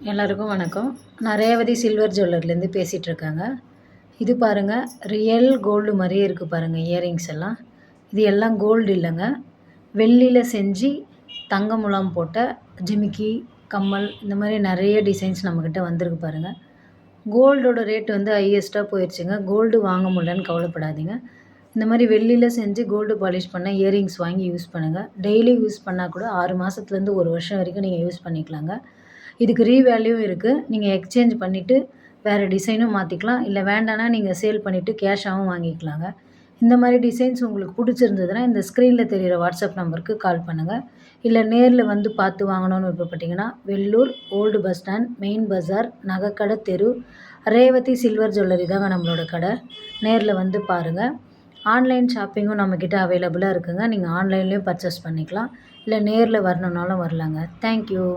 எல்லாருக்கும் வணக்கம். நான் ரேவதி சில்வர் ஜுவல்லரிலேருந்து பேசிகிட்ருக்கேங்க. இது பாருங்கள், ரியல் கோல்டு மாதிரியே இருக்குது பாருங்கள் இயரிங்ஸ் எல்லாம். இது எல்லாம் கோல்டு இல்லைங்க, வெள்ளியில் செஞ்சு தங்க முலாம் போட்ட ஜிமிக்கி, கம்மல் இந்த மாதிரி நிறைய டிசைன்ஸ் நம்மக்கிட்ட வந்திருக்கு பாருங்கள். கோல்டோட ரேட் வந்து ஹையஸ்ட்டாக போயிடுச்சுங்க. கோல்டு வாங்க முடியலன்னு கவலைப்படாதீங்க. இந்த மாதிரி வெள்ளியில் செஞ்சு கோல்டு பாலிஷ் பண்ண இயரிங்ஸ் வாங்கி யூஸ் பண்ணுங்கள். டெய்லி யூஸ் பண்ணால் கூட 6 மாதத்துலேருந்து 1 வருஷம் வரைக்கும் நீங்கள் யூஸ் பண்ணிக்கலாங்க. இதுக்கு ரீவேல்யூவும் இருக்குது. நீங்கள் எக்ஸ்சேஞ்ச் பண்ணிவிட்டு வேறு டிசைனும் மாற்றிக்கலாம். இல்லை வேண்டான்னா நீங்கள் சேல் பண்ணிவிட்டு கேஷாகவும் வாங்கிக்கலாங்க. இந்த மாதிரி டிசைன்ஸ் உங்களுக்கு பிடிச்சிருந்ததுன்னா இந்த ஸ்க்ரீனில் தெரிகிற வாட்ஸ்அப் நம்பருக்கு கால் பண்ணுங்கள். இல்லை நேரில் வந்து பார்த்து வாங்கணும்னு விருப்பப்பட்டீங்கன்னா Vellur old bus stand, main பஸார், நகைக்கடை தெரு, ரேவதி சில்வர் ஜுவல்லரி தாங்க நம்மளோட கடை. நேரில் வந்து பாருங்கள். ஆன்லைன் ஷாப்பிங்கும் நம்மக்கிட்ட அவைலபிளாக இருக்குங்க. நீங்கள் ஆன்லைன்லேயும் பர்ச்சேஸ் பண்ணிக்கலாம். இல்லை நேரில் வரணுன்னாலும் வரலாங்க. தேங்க்யூ.